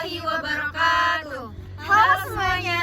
warahmatullahi wabarakatuh. Halo semuanya.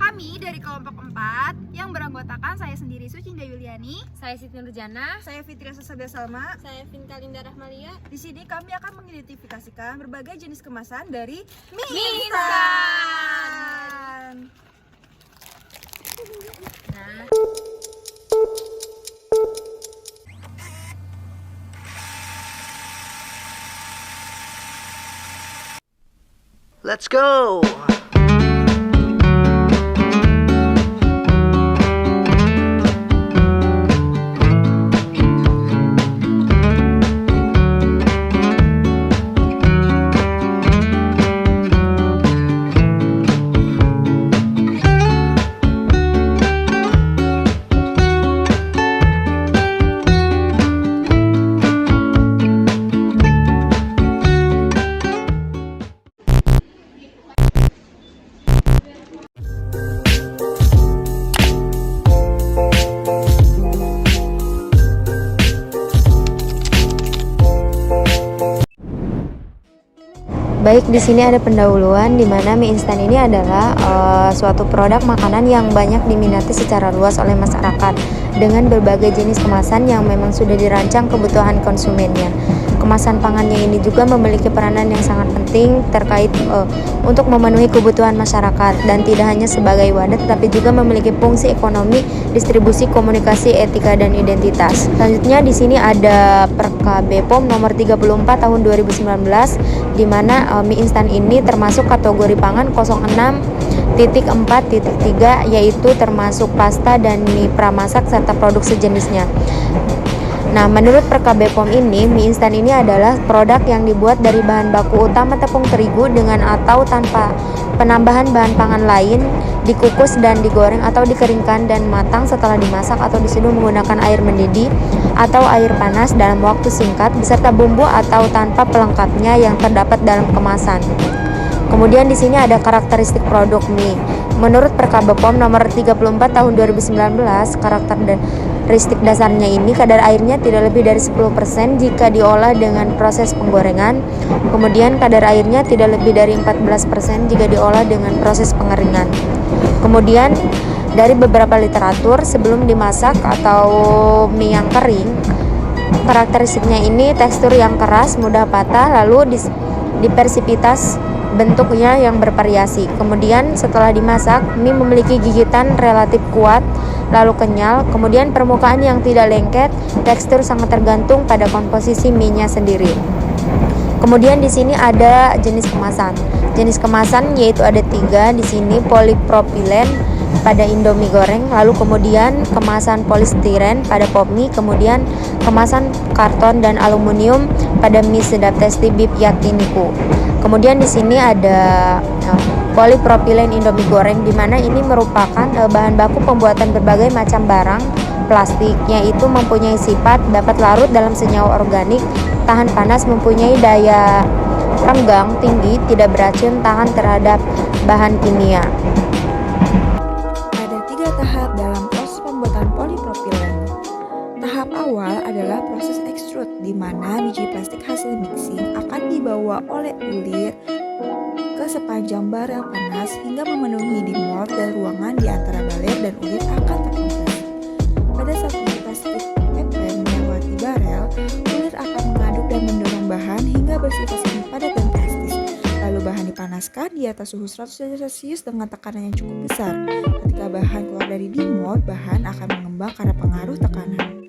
Kami dari kelompok 4 yang beranggotakan saya sendiri Sucinda Yuliani, Saya Siti Nurjana. saya Fitria Susabia Salma. Saya Vinka Linda Rahmalia. Di sini kami akan mengidentifikasikan berbagai jenis kemasan dari mie Mie instan. Nah, Let's go! Baik, di sini ada pendahuluan di mana mie instan ini adalah suatu produk makanan yang banyak diminati secara luas oleh masyarakat dengan berbagai jenis kemasan yang memang sudah dirancang kebutuhan konsumennya. Kemasan pangannya ini juga memiliki peranan yang sangat penting terkait untuk memenuhi kebutuhan masyarakat dan tidak hanya sebagai wadah tetapi juga memiliki fungsi ekonomi, distribusi, komunikasi, etika dan identitas. Selanjutnya di sini ada Perka BPOM nomor 34 tahun 2019 di mana mie instan ini termasuk kategori pangan 06.4.3 yaitu termasuk pasta dan mie pramasak serta produk sejenisnya. Nah, menurut Perka BPOM ini, mie instan ini adalah produk yang dibuat dari bahan baku utama tepung terigu dengan atau tanpa penambahan bahan pangan lain, dikukus dan digoreng atau dikeringkan dan matang setelah dimasak atau diseduh menggunakan air mendidih atau air panas dalam waktu singkat beserta bumbu atau tanpa pelengkapnya yang terdapat dalam kemasan. Kemudian di sini ada karakteristik produk mie. Menurut Perka BPOM nomor 34 tahun 2019, karakteristik dasarnya ini kadar airnya tidak lebih dari 10% jika diolah dengan proses penggorengan. Kemudian kadar airnya tidak lebih dari 14% jika diolah dengan proses pengeringan. Kemudian dari beberapa literatur sebelum dimasak atau mie yang kering, karakteristiknya ini tekstur yang keras, mudah patah, lalu dipersipitas bentuknya yang bervariasi. Kemudian setelah dimasak, mie memiliki gigitan relatif kuat, lalu kenyal. Kemudian permukaan yang tidak lengket, tekstur sangat tergantung pada komposisi mie-nya sendiri. Kemudian di sini ada jenis kemasan. Jenis kemasan yaitu ada 3 di sini, polipropilen pada Indomie goreng, lalu kemudian kemasan polistiren pada pop mie, kemudian kemasan karton dan aluminium pada mie sedap tasty beef yakiniku. Kemudian di sini ada polipropilen Indomie goreng di mana ini merupakan bahan baku pembuatan berbagai macam barang plastik, yaitu mempunyai sifat dapat larut dalam senyawa organik, tahan panas, mempunyai daya renggang tinggi, tidak beracun, tahan terhadap bahan kimia. Ada 3 tahap dalam proses pembuatan polipropilen. Tahap awal adalah proses extrude, di mana biji plastik hasil mixing akan dibawa oleh ulir ke sepanjang barel panas hingga memenuhi di mold dan ruangan di antara baler dan ulir akan terkompres. Pada saat biji plastik epren melewati barel, ulir akan mengaduk dan mendorong bahan hingga bersifat semi padat dan plastis. Lalu bahan dipanaskan di atas suhu 100 derajat Celcius dengan tekanan yang cukup besar. Ketika bahan keluar dari demold, bahan akan mengembang karena pengaruh tekanan.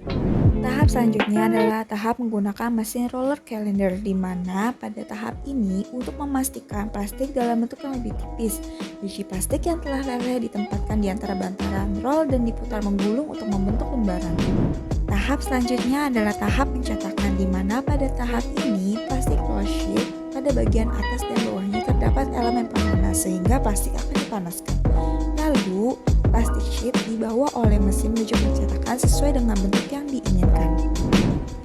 Tahap selanjutnya adalah tahap menggunakan mesin roller calender, di mana pada tahap ini untuk memastikan plastik dalam bentuk yang lebih tipis, biji plastik yang telah leleh ditempatkan di antara bantalan roll dan diputar menggulung untuk membentuk lembaran. Tahap selanjutnya adalah tahap pencetakan, di mana pada tahap ini plastik roll sheet pada bagian atas dan bawahnya terdapat elemen pemanas sehingga plastik akan dipanaskan. Lalu plastik sheet dibawa oleh mesin menuju pencetakan sesuai dengan bentuk yang diinginkan.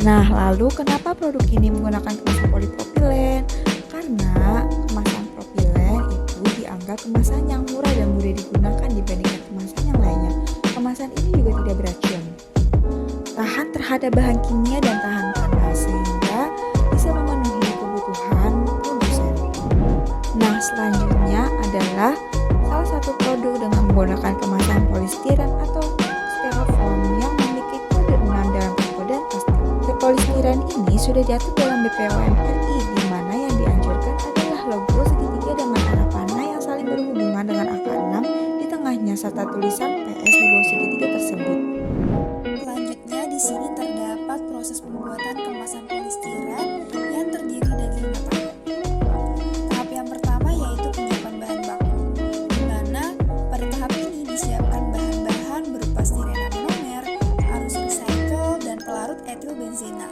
Nah, lalu kenapa produk ini menggunakan kemasan polipropilen? Karena kemasan propilen itu dianggap kemasan yang murah dan mudah digunakan dibandingkan kemasan yang lainnya. Kemasan ini juga tidak beracun, tahan terhadap bahan kimia dan tahan panas sehingga bisa memenuhi kebutuhan produsen. Nah, selanjutnya adalah salah satu produk dengan menggunakan kemasan polistiren atau styrofoam yang memiliki kode 6 dalam pengkodean plastik. Polistiren ini sudah diatur dalam BPOM RI, di mana yang dianjurkan adalah logo segitiga dengan arah panah yang saling berhubungan dengan angka 6 di tengahnya serta tulisan PS di bawah segitiga tersebut. Selanjutnya di sini terdapat proses pembuatan kemasan polistiren yang terdiri dari 5 tahap. Tahap yang pertama yaitu penyiapan bahan baku, di mana pada tahap ini disiapkan bahan-bahan berupa stirena monomer, arus recycle, dan pelarut etil benzena.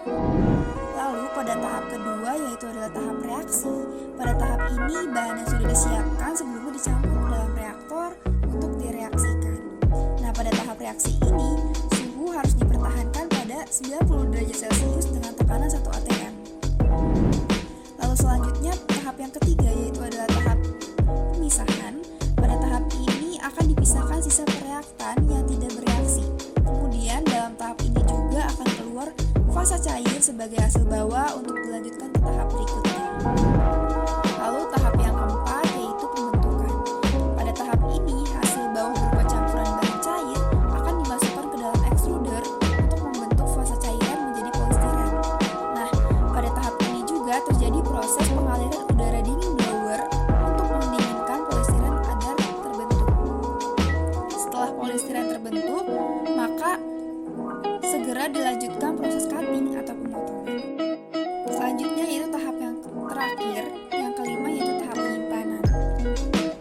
Lalu pada tahap kedua yaitu adalah tahap reaksi. Pada tahap ini bahan yang sudah disiapkan sebelumnya dicampur ke dalam reaktor untuk direaksikan. Nah, pada tahap reaksi ini suhu harus dipertahankan pada 90 derajat Celcius dengan tekanan 1 atm. Lalu selanjutnya tahap yang ketiga yaitu adalah tahap pemisahan. Pada tahap ini akan dipisahkan sisa reaktan yang tidak bereaksi. Kemudian dalam tahap ini juga akan keluar fasa cair sebagai hasil bawah untuk dilanjutkan ke tahap berikutnya. Lalu tahap yang keempat yaitu pembentukan. Pada tahap ini hasil bawah berupa campuran bahan cair akan dimasukkan ke dalam extruder untuk membentuk fasa cairan menjadi polistiren. Nah, pada tahap ini juga terjadi proses pengaliran udara dingin blower untuk mendinginkan polistiren agar terbentuk. Setelah polistiren terbentuk, maka segera dilanjutkan proses cutting atau pemotongan. Selanjutnya yaitu tahap yang terakhir, yang kelima yaitu tahap penyimpanan.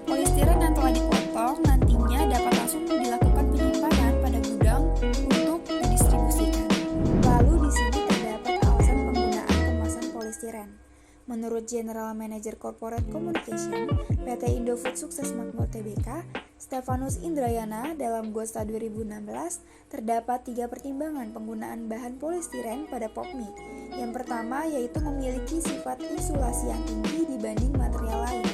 Polistiren yang telah dipotong nantinya dapat langsung dilakukan penyimpanan pada gudang untuk didistribusikan. Lalu di sini terdapat alasan penggunaan kemasan polistiren. Menurut General Manager Corporate Communication PT Indofood Sukses Makmur Tbk, Stefanus Indrayana dalam GOSTA 2016, terdapat 3 pertimbangan penggunaan bahan polistiren pada pop mie. Yang pertama yaitu memiliki sifat insulasi yang tinggi dibanding material lain.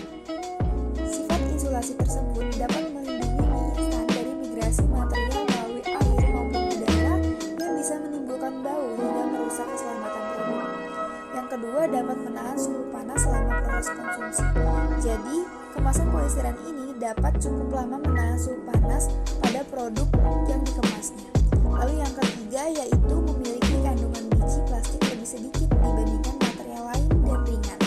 Sifat insulasi tersebut dapat melindungi mie instan dari migrasi material melalui air maupun udara yang bisa menimbulkan bau hingga merusak keselamatan produk. Yang kedua dapat menahan suhu panas selama proses konsumsi. Jadi, kemasan polistiren ini dapat cukup lama menahan suhu panas pada produk yang dikemasnya. Lalu yang ketiga yaitu memiliki kandungan biji plastik lebih sedikit dibandingkan material lain dan ringan.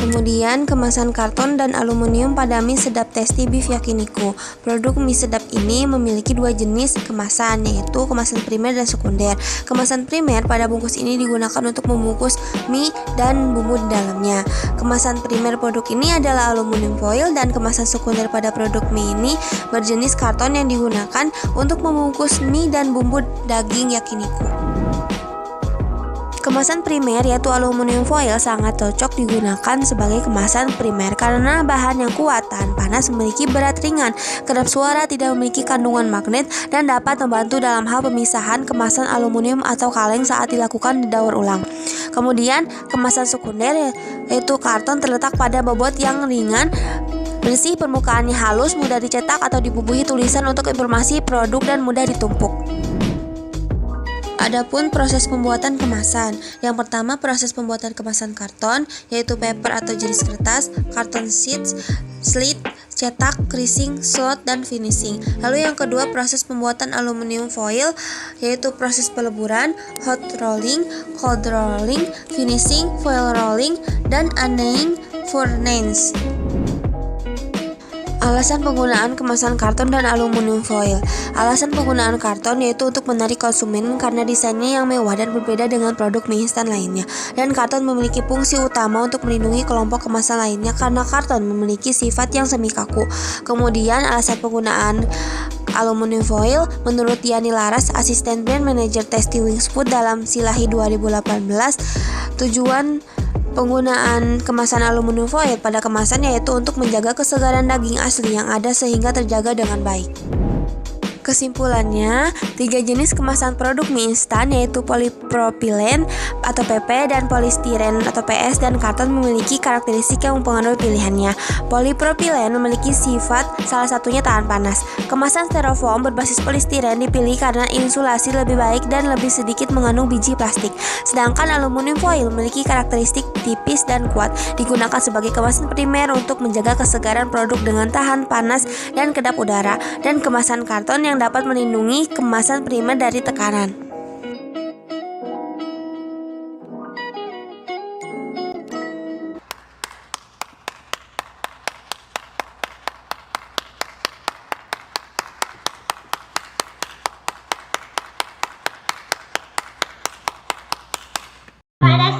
Kemudian kemasan karton dan aluminium pada mie sedap Tasty Beef Yakiniku. Produk mie sedap ini memiliki 2 jenis kemasan, yaitu kemasan primer dan sekunder. Kemasan primer pada bungkus ini digunakan untuk membungkus mie dan bumbu di dalamnya. Kemasan primer produk ini adalah aluminium foil, dan kemasan sekunder pada produk mie ini berjenis karton yang digunakan untuk membungkus mie dan bumbu daging Yakiniku. Kemasan primer yaitu aluminium foil sangat cocok digunakan sebagai kemasan primer karena bahan yang kuat, tahan panas, memiliki berat ringan, kedap suara, tidak memiliki kandungan magnet, dan dapat membantu dalam hal pemisahan kemasan aluminium atau kaleng saat dilakukan didaur ulang. Kemudian kemasan sekunder yaitu karton terletak pada bobot yang ringan, bersih, permukaannya halus, mudah dicetak atau dibubuhi tulisan untuk informasi produk dan mudah ditumpuk. Adapun proses pembuatan kemasan. Yang pertama, proses pembuatan kemasan karton yaitu paper atau jenis kertas, karton sheets, slit, cetak, creasing, slot, dan finishing. Lalu yang kedua, proses pembuatan aluminium foil yaitu proses peleburan, hot rolling, cold rolling, finishing, foil rolling, dan annealing furnace. Alasan penggunaan kemasan karton dan aluminium foil. Alasan penggunaan karton yaitu untuk menarik konsumen karena desainnya yang mewah dan berbeda dengan produk mie instan lainnya. Dan karton memiliki fungsi utama untuk melindungi kelompok kemasan lainnya karena karton memiliki sifat yang semi kaku. Kemudian alasan penggunaan aluminium foil menurut Yani Laras, asisten brand manager Tasty Wings Food dalam Silahi 2018, tujuan penggunaan kemasan aluminium foil pada kemasan yaitu untuk menjaga kesegaran daging asli yang ada sehingga terjaga dengan baik. Kesimpulannya, 3 jenis kemasan produk mie instan yaitu polipropilen atau PP dan polistiren atau PS dan karton memiliki karakteristik yang mempengaruhi pilihannya. Polipropilen memiliki sifat salah satunya tahan panas. Kemasan styrofoam berbasis polistiren dipilih karena insulasi lebih baik dan lebih sedikit mengandung biji plastik. Sedangkan aluminium foil memiliki karakteristik tipis dan kuat, digunakan sebagai kemasan primer untuk menjaga kesegaran produk dengan tahan panas dan kedap udara, dan kemasan karton yang dapat melindungi kemasan primer dari tekanan. Pada